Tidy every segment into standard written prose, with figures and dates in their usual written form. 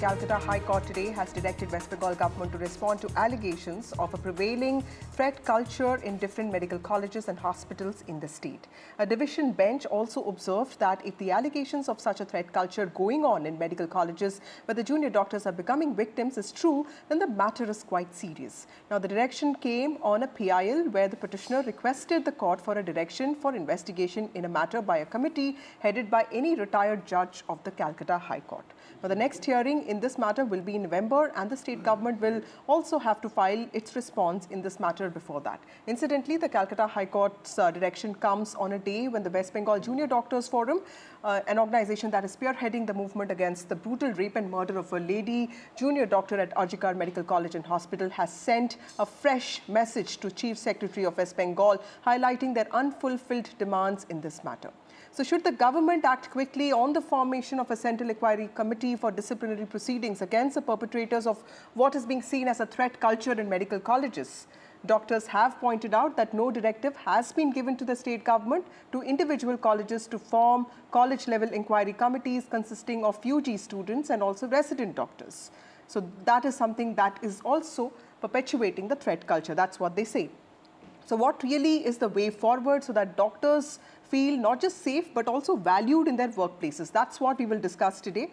Calcutta High Court today has directed West Bengal government to respond to allegations of a prevailing threat culture in different medical colleges and hospitals in the state. A division bench also observed that if the allegations of such a threat culture going on in medical colleges where the junior doctors are becoming victims is true, then the matter is quite serious. Now, the direction came on a PIL where the petitioner requested the court for a direction for investigation in a matter by a committee headed by any retired judge of the Calcutta High Court. Now, the next hearing in this matter will be in November, and the state government will also have to file its response in this matter before that. Incidentally, the Calcutta High Court's direction comes on a day when the West Bengal Junior Doctors Forum, an organization that is spearheading the movement against the brutal rape and murder of a lady junior doctor at Arjikar Medical College and Hospital, has sent a fresh message to Chief Secretary of West Bengal, highlighting their unfulfilled demands in this matter. So should the government act quickly on the formation of a central inquiry committee for disciplinary proceedings against the perpetrators of what is being seen as a threat culture in medical colleges? Doctors have pointed out that no directive has been given to the state government to individual colleges to form college-level inquiry committees consisting of UG students and also resident doctors. So that is something that is also perpetuating the threat culture. That's what they say. So what really is the way forward so that doctors feel not just safe but also valued in their workplaces? That's what we will discuss today.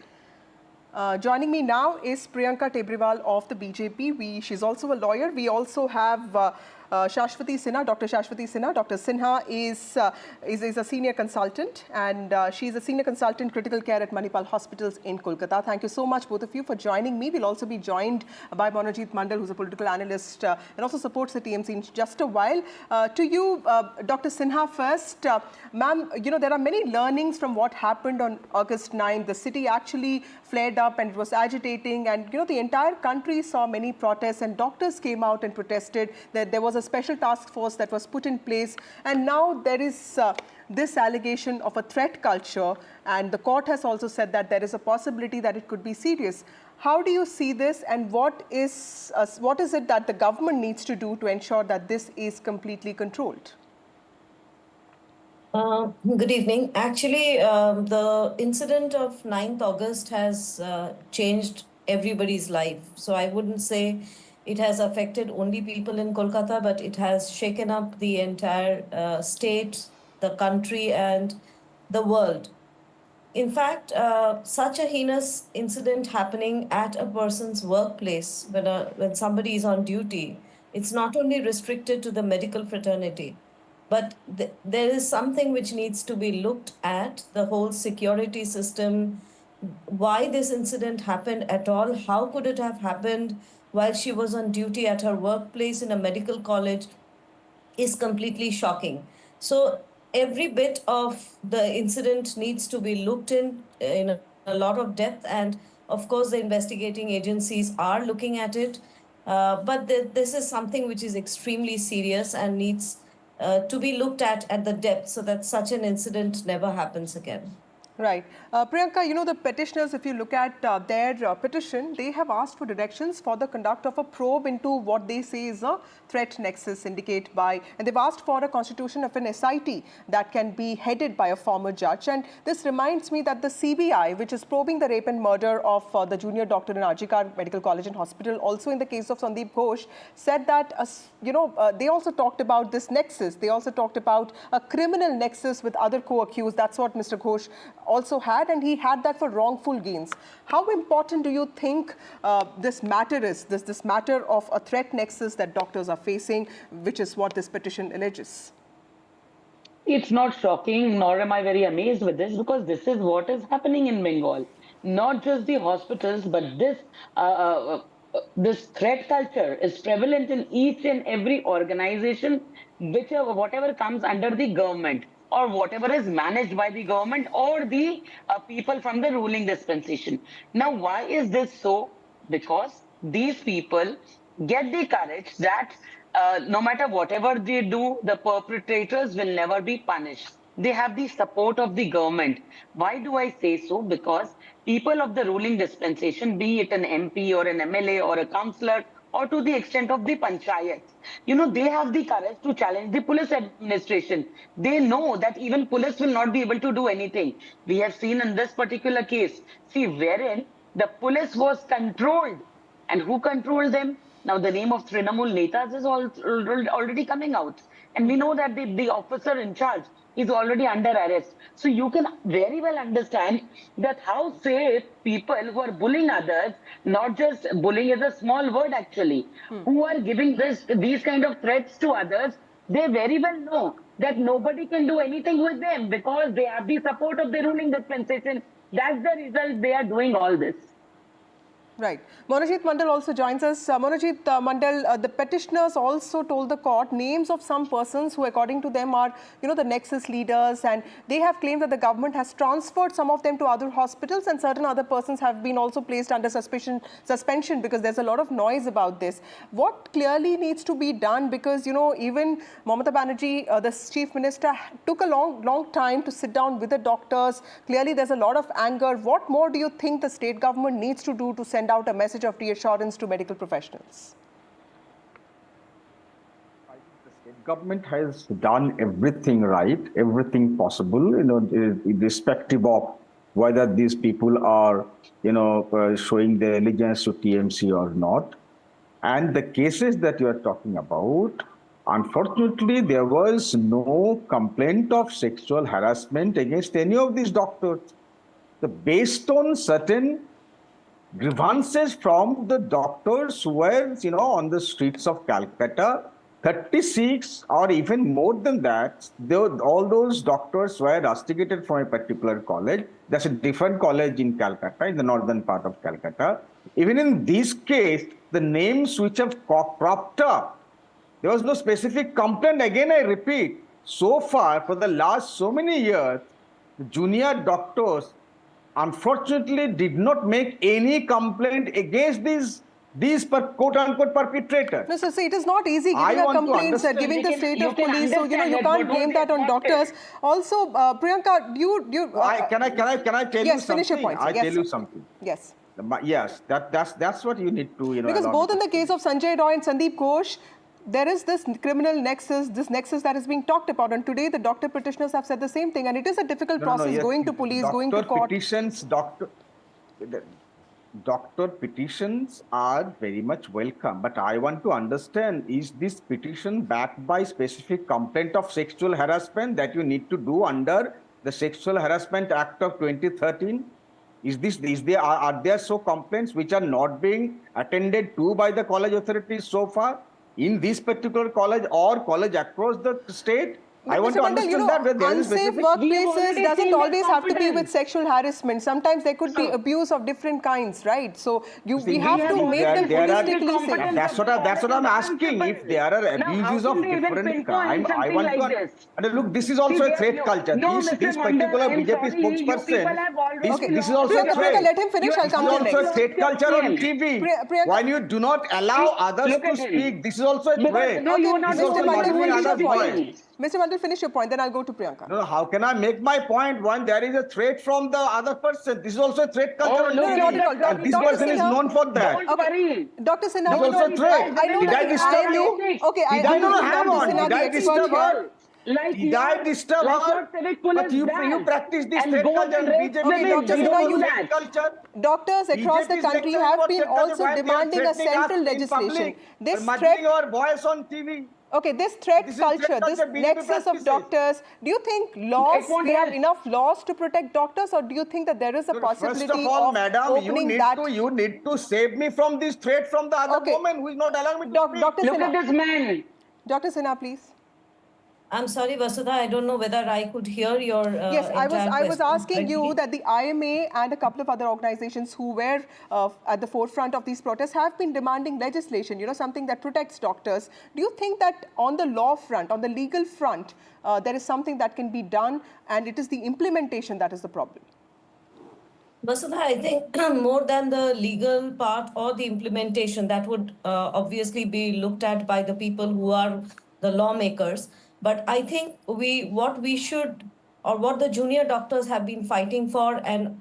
Joining me now is Priyanka Tebriwal of the BJP. She's also a lawyer. We also have Shashwati Sinha, Dr. Shashwati Sinha. Dr. Sinha is a senior consultant, and she's a senior consultant critical care at Manipal Hospitals in Kolkata. Thank you so much, both of you, for joining me. We'll also be joined by Monojit Mandal, who's a political analyst and also supports the TMC in just a while. To you, Dr. Sinha, first. Ma'am, you know, there are many learnings from what happened on August 9th. The city actually flared up and it was agitating, and you know, the entire country saw many protests, and doctors came out and protested. There was a special task force that was put in place, and now there is this allegation of a threat culture, and the court has also said that there is a possibility that it could be serious. How do you see this, and what is it that the government needs to do to ensure that this is completely controlled? Good evening. Actually, the incident of 9th August has changed everybody's life. So I wouldn't say it has affected only people in Kolkata, but it has shaken up the entire state, the country, and the world. In fact, such a heinous incident happening at a person's workplace when somebody is on duty, it's not only restricted to the medical fraternity, but there is something which needs to be looked at, the whole security system, why this incident happened at all, how could it have happened while she was on duty at her workplace in a medical college, is completely shocking. So every bit of the incident needs to be looked in a lot of depth, and of course the investigating agencies are looking at it. But this is something which is extremely serious and needs to be looked at the depth so that such an incident never happens again. Right. Priyanka, you know, the petitioners, if you look at their petition, they have asked for directions for the conduct of a probe into what they say is a threat nexus indicate by, and they've asked for a constitution of an SIT that can be headed by a former judge. And this reminds me that the CBI, which is probing the rape and murder of the junior doctor in Arjikar Medical College and Hospital, also in the case of Sandeep Ghosh, said that, they also talked about this nexus. They also talked about a criminal nexus with other co-accused. That's what Mr. Ghosh also had, and he had that for wrongful gains. How important do you think this matter is, this matter of a threat nexus that doctors are facing, which is what this petition alleges? It's not shocking, nor am I very amazed with this, because this is what is happening in Bengal. Not just the hospitals, but this threat culture is prevalent in each and every organization, whatever comes under the government, or whatever is managed by the government or the people from the ruling dispensation. Now, why is this so? Because these people get the courage that no matter whatever they do, the perpetrators will never be punished. They have the support of the government. Why do I say so? Because people of the ruling dispensation, be it an MP or an MLA or a councillor, or to the extent of the panchayat, they have the courage to challenge the police administration. They know that even police will not be able to do anything. We have seen in this particular case, wherein The police was controlled. And who controlled them? Now the name of Trinamool Netas is already coming out. And we know that the officer in charge is already under arrest. So you can very well understand that how safe people who are bullying others, not just bullying is a small word actually, who are giving these kind of threats to others, they very well know that nobody can do anything with them because they have the support of the ruling dispensation. That's the result they are doing all this. Right. Monojit Mandal also joins us. Monojit Mandal, the petitioners also told the court names of some persons who, according to them, are, the nexus leaders, and they have claimed that the government has transferred some of them to other hospitals, and certain other persons have been also placed under suspension because there's a lot of noise about this. What clearly needs to be done? Because, even Mamata Banerjee, the chief minister, took a long time to sit down with the doctors. Clearly, there's a lot of anger. What more do you think the state government needs to do to send out a message of reassurance to medical professionals? I think the state government has done everything right, everything possible, irrespective of whether these people are, showing their allegiance to TMC or not. And the cases that you are talking about, unfortunately, there was no complaint of sexual harassment against any of these doctors. Based on certain grievances from the doctors who were, on the streets of Calcutta, 36 or even more than that, all those doctors were rusticated from a particular college. That's a different college in Calcutta, in the northern part of Calcutta. Even in this case, the names which have cropped up, there was no specific complaint. Again, I repeat, so far, for the last so many years, the junior doctors unfortunately did not make any complaint against these quote-unquote perpetrators. No, so see, it is not easy giving a complaint, giving the state of police, so you can't blame that on doctors. Also, Priyanka, can I tell you something? Yes, finish your point. I Yes, tell you sir. something. Yes. Yes, that's what you need to, Because both in the case of Sanjay Roy and Sandeep Ghosh, there is this criminal nexus, that is being talked about. And today, the doctor petitioners have said the same thing. And it is a difficult process, yes, going to police, going to court. Doctor petitions are very much welcome. But I want to understand, is this petition backed by specific complaint of sexual harassment that you need to do under the Sexual Harassment Act of 2013? Are there so complaints which are not being attended to by the college authorities so far? In this particular college or college across the state? I want to understand that. Unsafe workplaces doesn't always have to be with sexual harassment. Sometimes there could be abuse of different kinds, right? So we have to make them holistically safe. That's what I'm asking. If there are abuses of different kinds, I want to... Look, this is also a threat culture. This particular BJP spokesperson, this is also a threat. Let him finish, I'll come to next. This is also a threat culture on TV. When you do not allow others to speak, this is also a threat. No, you are not Mr. Mandal, finish your point, then I'll go to Priyanka. No, how can I make my point when there is a threat from the other person? This is also a threat culture. No, this person is known for that. Okay. Dr. Sinha, this is also a threat. Did I disturb you? Okay, Did I disturb her? Did I disturb her? But you practice this threat culture and BJP culture. Doctors across the country have been also demanding a central legislation. This threat... your voice on TV. Okay, this threat culture, this nexus of doctors, do you think we have enough laws to protect doctors, or do you think that there is a possibility First of all, madam, you need to save me from this threat from the other woman who is not allowing me to speak. Look at this man. Dr. Sinha, please. I'm sorry, Vasudha, I don't know whether I could hear your Yes, I was asking you that the IMA and a couple of other organizations who were at the forefront of these protests have been demanding legislation, something that protects doctors. Do you think that on the law front, on the legal front, there is something that can be done, and it is the implementation that is the problem? Vasudha, I think more than the legal part or the implementation, that would obviously be looked at by the people who are the lawmakers. But I think what the junior doctors have been fighting for, and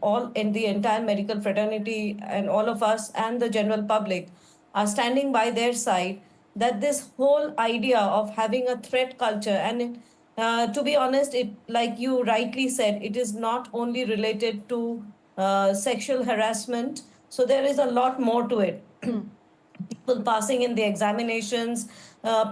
the entire medical fraternity and all of us and the general public are standing by their side, that this whole idea of having a threat culture, and to be honest, like you rightly said, it is not only related to sexual harassment, So there is a lot more to it. People passing in the examinations,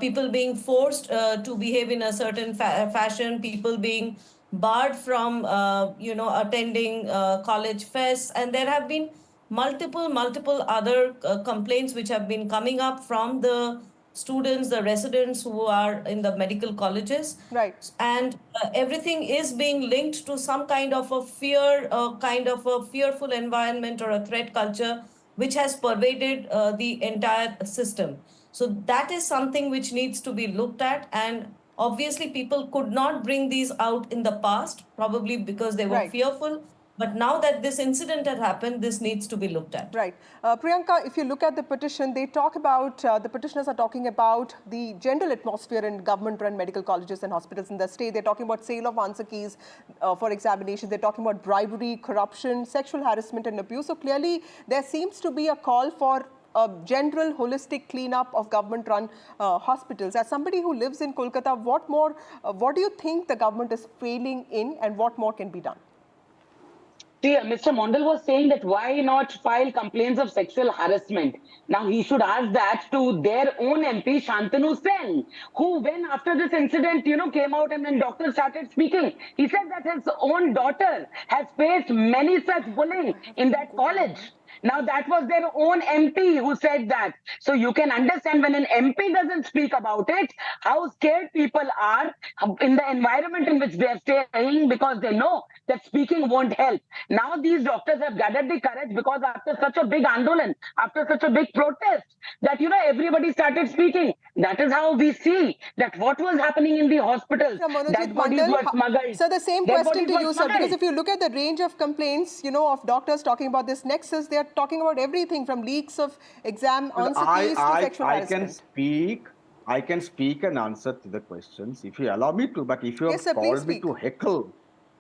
people being forced to behave in a certain fashion, people being barred from, attending college fests, and there have been multiple other complaints which have been coming up from the students, the residents who are in the medical colleges. Right. And everything is being linked to some kind of a fear, kind of a fearful environment or a threat culture which has pervaded the entire system. So that is something which needs to be looked at. And obviously, people could not bring these out in the past, probably because they were Right. fearful. But now that this incident had happened, this needs to be looked at. Right. Priyanka, if you look at the petition, they talk about, the petitioners are talking about the general atmosphere in government-run medical colleges and hospitals in the state. They're talking about sale of answer keys for examinations. They're talking about bribery, corruption, sexual harassment and abuse. So clearly, there seems to be a call for a general holistic cleanup of government-run hospitals. As somebody who lives in Kolkata, what do you think the government is failing in and what more can be done? See, Mr. Mondal was saying that why not file complaints of sexual harassment? Now, he should ask that to their own MP, Shantanu Sen, who, when after this incident, came out and when doctors started speaking, he said that his own daughter has faced many such bullying in that college. Now, that was their own MP who said that. So you can understand when an MP doesn't speak about it, how scared people are in the environment in which they are staying, because they know that speaking won't help. Now these doctors have gathered the courage because after such a big andolan, after such a big protest, that, everybody started speaking. That is how we see that what was happening in the hospitals. Dead bodies were smuggled. So the same question to you, sir, because if you look at the range of complaints, of doctors talking about this nexus, they are talking about everything from leaks of exam answer keys to sexual harassment. I can speak and answer to the questions if you allow me to, but if you Yes, have sir, called me to heckle,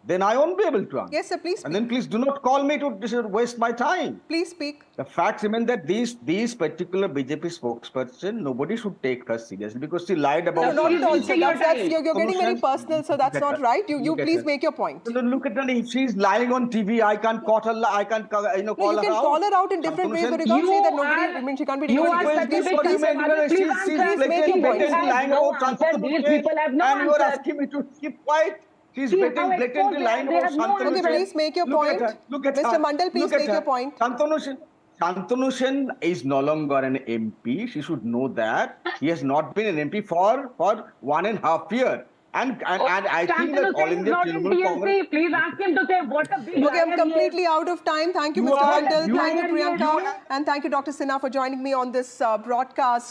then I won't be able to answer. Yes, sir, please speak. And then please do not call me to waste my time. Please speak. The fact remains that these particular BJP spokesperson, nobody should take her seriously because she lied about No, something. not also. You're getting very personal, so that's not right. You please make your point. Look at her. If she's lying on TV, I can't call her. I can't call her out. You can call her out in different ways, but you can't say that nobody. She can't be. You are She's blatantly lying about something. These people have no and you are answer. asking me to keep quiet. She's blatantly lying about something. Okay, please make your point. Mr. Mandal, please make your point. Shantanu Sen is no longer an MP. She should know that. He has not been an MP for 1.5 years. And I think that all India Trinamool Congress. Please ask him to say what a big. Okay, I'm completely out of time. Thank you, Mr. Mandal. Thank you, Priyanka. And thank you, Dr. Sinha, for joining me on this broadcast.